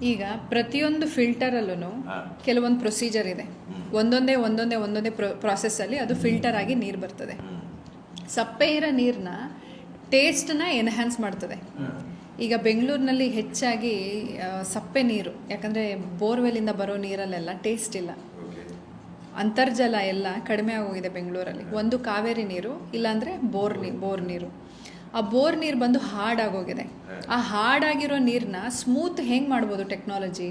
ಈಗ ಪ್ರತಿಯೊಂದು ಫಿಲ್ಟರಲ್ಲೂ ಕೆಲವೊಂದು ಪ್ರೊಸೀಜರ್ ಇದೆ. ಒಂದೊಂದೇ ಪ್ರಾಸೆಸ್ಸಲ್ಲಿ ಅದು ಫಿಲ್ಟರ್ ಆಗಿ ನೀರು ಬರ್ತದೆ. ಸಪ್ಪೆ ಇರೋ ನೀರನ್ನ ಟೇಸ್ಟನ್ನ ಎನ್ಹ್ಯಾನ್ಸ್ ಮಾಡ್ತದೆ. ಈಗ ಬೆಂಗಳೂರಿನಲ್ಲಿ ಹೆಚ್ಚಾಗಿ ಸಪ್ಪೆ ನೀರು, ಯಾಕಂದರೆ ಬೋರ್ವೆಲ್ಲಿಂದ ಬರೋ ನೀರಲ್ಲೆಲ್ಲ ಟೇಸ್ಟ್ ಇಲ್ಲ. ಅಂತರ್ಜಲ ಎಲ್ಲ ಕಡಿಮೆ ಆಗೋಗಿದೆ ಬೆಂಗಳೂರಲ್ಲಿ. ಒಂದು ಕಾವೇರಿ ನೀರು, ಇಲ್ಲಾಂದರೆ ಬೋರ್ ನೀರು. ಆ ಬೋರ್ ನೀರು ಬಂದು ಹಾರ್ಡಾಗೋಗಿದೆ. ಆ ಹಾರ್ಡಾಗಿರೋ ನೀರನ್ನ ಸ್ಮೂತ್ ಹೆಂಗೆ ಮಾಡ್ಬೋದು ಟೆಕ್ನಾಲಜಿ?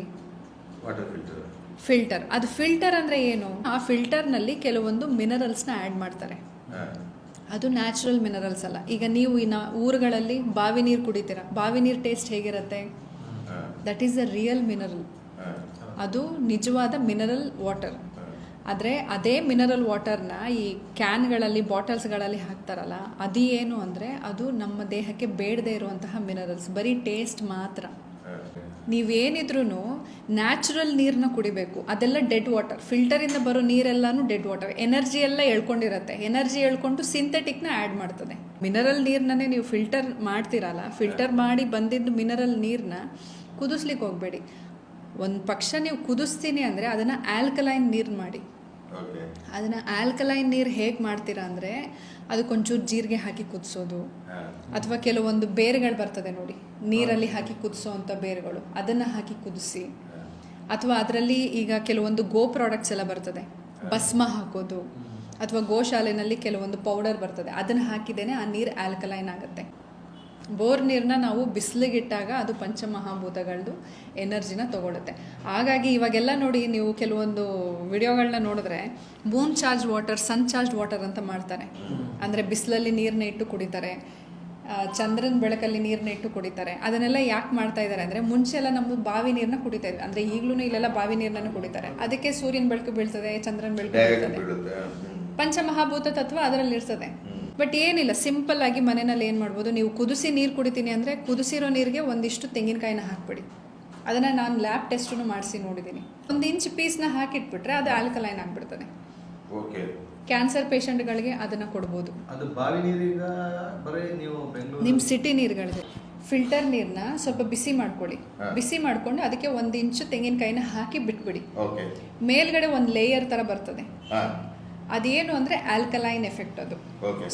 ಫಿಲ್ಟರ್. ಅದು ಫಿಲ್ಟರ್ ಅಂದರೆ ಏನು? ಆ ಫಿಲ್ಟರ್ನಲ್ಲಿ ಕೆಲವೊಂದು ಮಿನರಲ್ಸ್ನ ಆ್ಯಡ್ ಮಾಡ್ತಾರೆ. ಅದು ನ್ಯಾಚುರಲ್ ಮಿನರಲ್ಸ್ ಅಲ್ಲ. ಈಗ ನೀವು ಊರುಗಳಲ್ಲಿ ಬಾವಿ ನೀರು ಕುಡಿತೀರ, ಬಾವಿ ನೀರು ಟೇಸ್ಟ್ ಹೇಗಿರುತ್ತೆ? That is the real mineral. ಅದು ನಿಜವಾದ ಮಿನರಲ್ ವಾಟರ್. ಆದರೆ ಅದೇ ಮಿನರಲ್ ವಾಟರ್ನ ಈ ಕ್ಯಾನ್ಗಳಲ್ಲಿ, ಬಾಟಲ್ಸ್ಗಳಲ್ಲಿ ಹಾಕ್ತಾರಲ್ಲ, ಅದು ಏನು ಅಂದರೆ ಅದು ನಮ್ಮ ದೇಹಕ್ಕೆ ಬೇಡದೇ ಇರುವಂತಹ ಮಿನರಲ್ಸ್, ಬರೀ ಟೇಸ್ಟ್ ಮಾತ್ರ. ನೀವೇನಿದ್ರೂ ನ್ಯಾಚುರಲ್ ನೀರನ್ನ ಕುಡಿಬೇಕು. ಅದೆಲ್ಲ ಡೆಡ್ ವಾಟರ್. ಫಿಲ್ಟರಿಂದ ಬರೋ ನೀರೆಲ್ಲನೂ ಡೆಡ್ ವಾಟರ್. ಎನರ್ಜಿ ಎಲ್ಲ ಎಳ್ಕೊಂಡಿರುತ್ತೆ. ಎನರ್ಜಿ ಎಳ್ಕೊಂಡು ಸಿಂಥೆಟಿಕ್ನ ಆ್ಯಡ್ ಮಾಡ್ತದೆ. ಮಿನರಲ್ ನೀರನ್ನೇ ನೀವು ಫಿಲ್ಟರ್ ಮಾಡ್ತೀರಲ್ಲ, ಫಿಲ್ಟರ್ ಮಾಡಿ ಬಂದಿದ್ದು ಮಿನರಲ್ ನೀರನ್ನ ಕುದಿಸ್ಲಿಕ್ಕೆ ಹೋಗಬೇಡಿ. ಒಂದು ಪಕ್ಷ ನೀವು ಕುದಿಸ್ತೀನಿ ಅಂದರೆ ಅದನ್ನು ಆಲ್ಕಲೈನ್ ನೀರು ಮಾಡಿ. ಅದನ್ನು ಆಲ್ಕಲೈನ್ ನೀರು ಹೇಗೆ ಮಾಡ್ತೀರಾ ಅಂದರೆ, ಅದಕ್ಕೊಂಚೂರು ಜೀರಿಗೆ ಹಾಕಿ ಕುದಿಸೋದು, ಅಥವಾ ಕೆಲವೊಂದು ಬೇರುಗಳು ಬರ್ತದೆ ನೋಡಿ, ನೀರಲ್ಲಿ ಹಾಕಿ ಕುದಿಸೋ ಅಂಥ ಬೇರುಗಳು, ಅದನ್ನು ಹಾಕಿ ಕುದಿಸಿ. ಅಥವಾ ಅದರಲ್ಲಿ ಈಗ ಕೆಲವೊಂದು ಗೋ ಪ್ರಾಡಕ್ಟ್ಸ್ ಎಲ್ಲ ಬರ್ತದೆ, ಭಸ್ಮ ಹಾಕೋದು, ಅಥವಾ ಗೋಶಾಲೆನಲ್ಲಿ ಕೆಲವೊಂದು ಪೌಡರ್ ಬರ್ತದೆ, ಅದನ್ನು ಹಾಕಿದ್ದೇನೆ ಆ ನೀರು ಆಲ್ಕಲೈನ್ ಆಗುತ್ತೆ. ಬೋರ್ ನೀರನ್ನ ನಾವು ಬಿಸಿಲಿಗಿಟ್ಟಾಗ ಅದು ಪಂಚಮಹಾಭೂತಗಳದ್ದು ಎನರ್ಜಿನ ತಗೊಳುತ್ತೆ. ಹಾಗಾಗಿ ಇವಾಗೆಲ್ಲ ನೋಡಿ, ನೀವು ಕೆಲವೊಂದು ವಿಡಿಯೋಗಳನ್ನ ನೋಡಿದ್ರೆ ಮೂನ್ ಚಾರ್ಜ್ ವಾಟರ್, ಸನ್ ಚಾರ್ಜ್ ವಾಟರ್ ಅಂತ ಮಾಡ್ತಾರೆ. ಅಂದರೆ ಬಿಸಿಲಲ್ಲಿ ನೀರನ್ನ ಇಟ್ಟು ಕುಡಿತಾರೆ, ಚಂದ್ರನ ಬೆಳಕಲ್ಲಿ ನೀರನ್ನ ಇಟ್ಟು ಕುಡಿತಾರೆ. ಅದನ್ನೆಲ್ಲ ಯಾಕೆ ಮಾಡ್ತಾ ಇದ್ದಾರೆ ಅಂದರೆ, ಮುಂಚೆ ಎಲ್ಲ ನಮ್ಮದು ಬಾವಿ ನೀರನ್ನ ಕುಡಿತಾ ಇದ್ವಿ. ಅಂದರೆ ಈಗಲೂ ಇಲ್ಲೆಲ್ಲ ಬಾವಿ ನೀರನ್ನ ಕುಡಿತಾರೆ. ಅದಕ್ಕೆ ಸೂರ್ಯನ ಬೆಳಕು ಬೀಳ್ತದೆ, ಚಂದ್ರನ ಬೆಳಕು ಬೀಳ್ತದೆ, ಪಂಚಮಹಾಭೂತ ತತ್ವ ಅದರಲ್ಲಿ ಇರ್ತದೆ. ಬಟ್ ಏನಿಲ್ಲ, ಸಿಂಪಲ್ ಆಗಿ ಮನೆಯಲ್ಲಿ ಏನು ಮಾಡ್ಬೋದು, ನೀವು ಕುದಿಸಿ ನೀರು ಕುಡಿತೀನಿ ಅಂದರೆ ಕುದಿಸಿರೋ ನೀರಿಗೆ ಒಂದಿಷ್ಟು ತೆಂಗಿನಕಾಯಿನ ಹಾಕ್ಬಿಡಿ. ಅದನ್ನು ನಾನು ಲ್ಯಾಬ್ ಟೆಸ್ಟನ್ನು ಮಾಡಿಸಿ ನೋಡಿದ್ದೀನಿ. 1 ಇಂಚ್ ಪೀಸ್ನ ಹಾಕಿಟ್ಬಿಟ್ರೆ ಅದು ಆಲ್ಕಲೈನ್ ಆಗಿಬಿಡ್ತದೆ. ಕ್ಯಾನ್ಸರ್ ಪೇಷಂಟ್ಗಳಿಗೆ ಅದನ್ನು ಕೊಡ್ಬೋದು. ಅದು ಬಾವಿ ನೀರೀಗ ಬರೀ ನೀವು ನಿಮ್ಮ ಸಿಟಿ ನೀರುಗಳಿಗೆ ಫಿಲ್ಟರ್ ನೀರನ್ನ ಸ್ವಲ್ಪ ಬಿಸಿ ಮಾಡ್ಕೊಳ್ಳಿ. ಬಿಸಿ ಮಾಡ್ಕೊಂಡು ಅದಕ್ಕೆ 1 ಇಂಚ್ ತೆಂಗಿನಕಾಯಿನ ಹಾಕಿ ಬಿಟ್ಬಿಡಿ. ಮೇಲ್ಗಡೆ ಒಂದು ಲೇಯರ್ ಥರ ಬರ್ತದೆ. ಅದೇನು ಅಂದರೆ ಆಲ್ಕಲೈನ್ ಎಫೆಕ್ಟ್ ಅದು.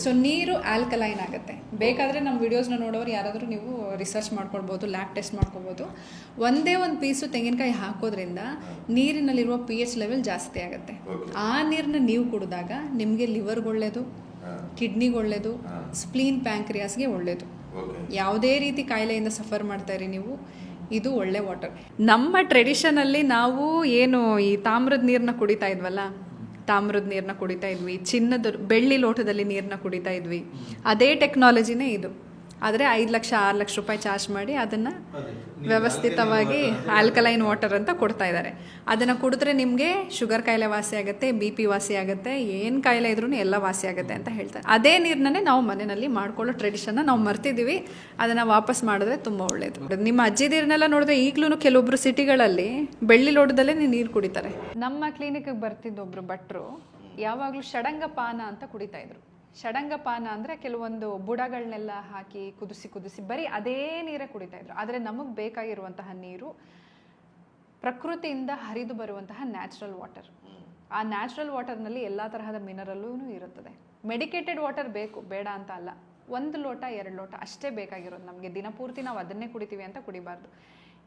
ಸೊ ನೀರು ಆಲ್ಕಲೈನ್ ಆಗುತ್ತೆ. ಬೇಕಾದರೆ ನಮ್ಮ ವಿಡಿಯೋಸ್ನ ನೋಡೋರು ಯಾರಾದರೂ ನೀವು ರಿಸರ್ಚ್ ಮಾಡ್ಕೊಳ್ಬೋದು, ಲ್ಯಾಬ್ ಟೆಸ್ಟ್ ಮಾಡ್ಕೊಬೋದು. ಒಂದೇ ಒಂದು ಪೀಸು ತೆಂಗಿನಕಾಯಿ ಹಾಕೋದ್ರಿಂದ ನೀರಿನಲ್ಲಿರುವ pH ಲೆವೆಲ್ ಜಾಸ್ತಿ ಆಗುತ್ತೆ. ಆ ನೀರನ್ನ ನೀವು ಕುಡಿದಾಗ ನಿಮಗೆ ಲಿವರ್ಗೆ ಒಳ್ಳೆಯದು, ಕಿಡ್ನಿಗೆ ಒಳ್ಳೆಯದು, ಸ್ಪ್ಲೀನ್, ಪ್ಯಾಂಕ್ರಿಯಾಸ್ಗೆ ಒಳ್ಳೆಯದು. ಯಾವುದೇ ರೀತಿ ಕಾಯಿಲೆಯಿಂದ ಸಫರ್ ಮಾಡ್ತಾಯಿರಿ ನೀವು, ಇದು ಒಳ್ಳೆ ವಾಟರ್. ನಮ್ಮ ಟ್ರೆಡಿಷನಲ್ಲಿ ನಾವು ಏನು ಈ ತಾಮ್ರದ ನೀರನ್ನ ಕುಡಿತಾ ಇದ್ವಲ್ಲ, ತಾಮ್ರದ ನೀರನ್ನ ಕುಡಿತಾ ಇದ್ವಿ, ಬೆಳ್ಳಿ ಲೋಟದಲ್ಲಿ ನೀರನ್ನ ಕುಡಿತಾ ಇದ್ವಿ. ಅದೇ ಟೆಕ್ನಾಲಜಿನೇ ಇದು. ಆದರೆ 5 ಲಕ್ಷ 6 ಲಕ್ಷ ರೂಪಾಯಿ ಚಾರ್ಜ್ ಮಾಡಿ ಅದನ್ನು ವ್ಯವಸ್ಥಿತವಾಗಿ ಆಲ್ಕಲೈನ್ ವಾಟರ್ ಅಂತ ಕೊಡ್ತಾ ಇದ್ದಾರೆ. ಅದನ್ನು ಕುಡಿದ್ರೆ ನಿಮಗೆ ಶುಗರ್ ಕಾಯಿಲೆ ವಾಸಿ ಆಗುತ್ತೆ, BP ವಾಸಿ ಆಗುತ್ತೆ, ಏನು ಕಾಯಿಲೆ ಇದ್ರೂ ಎಲ್ಲ ವಾಸಿ ಆಗುತ್ತೆ ಅಂತ ಹೇಳ್ತಾರೆ. ಅದೇ ನೀರನ್ನೇ ನಾವು ಮನೆಯಲ್ಲಿ ಮಾಡ್ಕೊಳ್ಳೋ ಟ್ರೆಡಿಷನ್ನ ನಾವು ಮರ್ತಿದ್ದೀವಿ. ಅದನ್ನು ವಾಪಸ್ ಮಾಡಿದ್ರೆ ತುಂಬ ಒಳ್ಳೆಯದು. ನಿಮ್ಮ ಅಜ್ಜಿದಿರನ್ನೆಲ್ಲ ನೋಡಿದ್ರೆ ಈಗಲೂ ಕೆಲವೊಬ್ರು ಸಿಟಿಗಳಲ್ಲಿ ಬೆಳ್ಳಿ ಲೋಟದಲ್ಲೇ ನೀರು ಕುಡಿತಾರೆ. ನಮ್ಮ ಕ್ಲಿನಿಕ್ಗೆ ಬರ್ತಿದ್ದೊಬ್ರು ಭಟ್ರು ಯಾವಾಗಲೂ ಷಡಂಗಪಾನ ಅಂತ ಕುಡಿತಾ ಇದ್ರು. ಷಡಂಗಪಾನ ಅಂದರೆ ಕೆಲವೊಂದು ಬುಡಗಳನ್ನೆಲ್ಲ ಹಾಕಿ ಕುದಿಸಿ ಬರೀ ಅದೇ ನೀರೇ ಕುಡಿತಾ ಇದ್ರು. ಆದರೆ ನಮಗೆ ಬೇಕಾಗಿರುವಂತಹ ನೀರು ಪ್ರಕೃತಿಯಿಂದ ಹರಿದು ಬರುವಂತಹ ನ್ಯಾಚುರಲ್ ವಾಟರ್. ಆ ನ್ಯಾಚುರಲ್ ವಾಟರ್ನಲ್ಲಿ ಎಲ್ಲ ತರಹದ ಮಿನರಲ್ಲೂ ಇರುತ್ತದೆ. ಮೆಡಿಕೇಟೆಡ್ ವಾಟರ್ ಬೇಕು, ಬೇಡ ಅಂತ ಅಲ್ಲ. 1 ಲೋಟ 2 ಲೋಟ ಅಷ್ಟೇ ಬೇಕಾಗಿರೋದು ನಮಗೆ. ದಿನಪೂರ್ತಿ ನಾವು ಅದನ್ನೇ ಕುಡಿತೀವಿ ಅಂತ ಕುಡಿಬಾರ್ದು.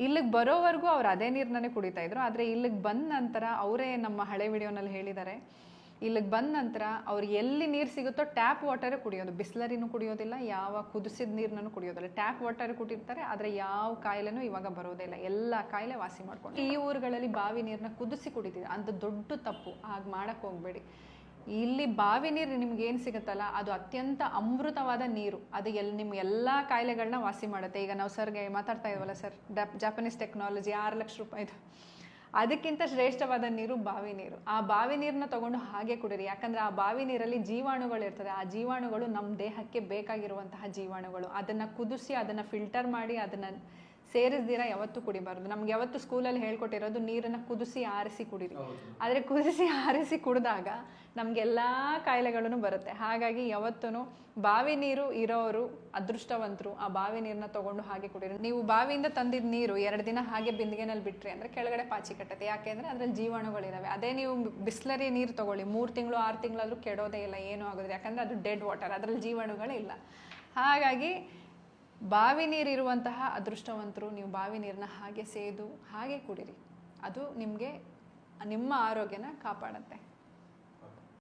ಇಲ್ಲಿಗೆ ಬರೋವರೆಗೂ ಅವ್ರು ಅದೇ ನೀರನ್ನೇ ಕುಡಿತಾ ಇದ್ರು. ಆದರೆ ಇಲ್ಲಿಗೆ ಬಂದ ನಂತರ ಅವರೇ ನಮ್ಮ ಹಳೆ ವಿಡಿಯೋನಲ್ಲಿ ಹೇಳಿದ್ದಾರೆ, ಇಲ್ಲಿಗೆ ಬಂದ ನಂತರ ಅವ್ರು ಎಲ್ಲಿ ನೀರು ಸಿಗುತ್ತೋ ಟ್ಯಾಪ್ ವಾಟರೇ ಕುಡಿಯೋದು. ಬಿಸ್ಲರಿನೂ ಕುಡಿಯೋದಿಲ್ಲ, ಯಾವ ಕುದಿಸಿದ ನೀರನ್ನು ಕುಡಿಯೋದಿಲ್ಲ. Tap water ಕುಟ್ಟಿರ್ತಾರೆ. ಆದರೆ ಯಾವ ಕಾಯಿಲೆನೂ ಇವಾಗ ಬರೋದೇ ಇಲ್ಲ. ಎಲ್ಲ ಕಾಯಿಲೆ ವಾಸಿ ಮಾಡ್ಕೊಂಡು. ಈ ಊರುಗಳಲ್ಲಿ ಬಾವಿ ನೀರನ್ನ ಕುದಿಸಿ ಕುಡಿತಿದ್ರು. ಅಂತ ದೊಡ್ಡ ತಪ್ಪು. ಹಾಗೆ ಮಾಡೋಕ್ಕೆ ಹೋಗಬೇಡಿ. ಇಲ್ಲಿ ಬಾವಿ ನೀರು ನಿಮ್ಗೆ ಏನು ಸಿಗುತ್ತಲ್ಲ, ಅದು ಅತ್ಯಂತ ಅಮೃತವಾದ ನೀರು. ಅದು ನಿಮ್ಮ ಎಲ್ಲ ಕಾಯಿಲೆಗಳನ್ನ ವಾಸಿ ಮಾಡುತ್ತೆ. ಈಗ ನಾವು ಸರ್ಗೆ ಮಾತಾಡ್ತಾ ಇದ್ವಲ್ಲ ಸರ್, ಜಾಪನೀಸ್ ಟೆಕ್ನಾಲಜಿ 6 ಲಕ್ಷ ರೂಪಾಯಿದು, ಅದಕ್ಕಿಂತ ಶ್ರೇಷ್ಠವಾದ ನೀರು ಬಾವಿ ನೀರು. ಆ ಬಾವಿ ನೀರನ್ನ ತಗೊಂಡು ಹಾಗೆ ಕುಡಿರಿ. ಯಾಕಂದರೆ ಆ ಬಾವಿ ನೀರಲ್ಲಿ ಜೀವಾಣುಗಳು ಇರ್ತದೆ. ಆ ಜೀವಾಣುಗಳು ನಮ್ಮ ದೇಹಕ್ಕೆ ಬೇಕಾಗಿರುವಂತಹ ಜೀವಾಣುಗಳು. ಅದನ್ನು ಕುದಿಸಿ, ಅದನ್ನು ಫಿಲ್ಟರ್ ಮಾಡಿ, ಅದನ್ನು ಸೇರಿಸ್ದಿರ ಯಾವತ್ತೂ ಕುಡಿಬಾರ್ದು. ನಮ್ಗೆ ಯಾವತ್ತು ಸ್ಕೂಲಲ್ಲಿ ಹೇಳ್ಕೊಟ್ಟಿರೋದು ನೀರನ್ನು ಕುದಿಸಿ ಆರಿಸಿ ಕುಡೀರಿ. ಆದರೆ ಕುದಿಸಿ ಆರಿಸಿ ಕುಡಿದಾಗ ನಮಗೆಲ್ಲ ಕಾಯಿಲೆಗಳೂ ಬರುತ್ತೆ. ಹಾಗಾಗಿ ಯಾವತ್ತೂ ಬಾವಿ ನೀರು ಇರೋರು ಅದೃಷ್ಟವಂತರು. ಆ ಬಾವಿ ನೀರನ್ನ ತೊಗೊಂಡು ಹಾಗೆ ಕುಡೀರಿ. ನೀವು ಬಾವಿಯಿಂದ ತಂದಿದ್ದ ನೀರು 2 ದಿನ ಹಾಗೆ ಬಿಂದಿಗೆನಲ್ಲಿ ಬಿಟ್ರಿ ಅಂದರೆ ಕೆಳಗಡೆ ಪಾಚಿ ಕಟ್ಟುತ್ತೆ. ಯಾಕೆಂದರೆ ಅದರಲ್ಲಿ ಜೀವಾಣುಗಳಿದ್ದಾವೆ. ಅದೇ ನೀವು ಬಿಸ್ಲರಿ ನೀರು ತೊಗೊಳ್ಳಿ, 3 ತಿಂಗಳು 6 ತಿಂಗಳಾದರೂ ಕೆಡೋದೇ ಇಲ್ಲ, ಏನೂ ಆಗೋದಿಲ್ಲ. ಯಾಕಂದರೆ ಅದು ಡೆಡ್ ವಾಟರ್, ಅದರಲ್ಲಿ ಜೀವಾಣುಗಳೇ ಇಲ್ಲ. ಹಾಗಾಗಿ ಬಾವಿ ನೀರಿರುವಂತಹ ಅದೃಷ್ಟವಂತರು. ನೀವು ಬಾವಿ ನೀರನ್ನ ಹಾಗೆ ಸೇದು ಹಾಗೆ ಕುಡೀರಿ. ಅದು ನಿಮಗೆ ನಿಮ್ಮ ಆರೋಗ್ಯನ ಕಾಪಾಡುತ್ತೆ.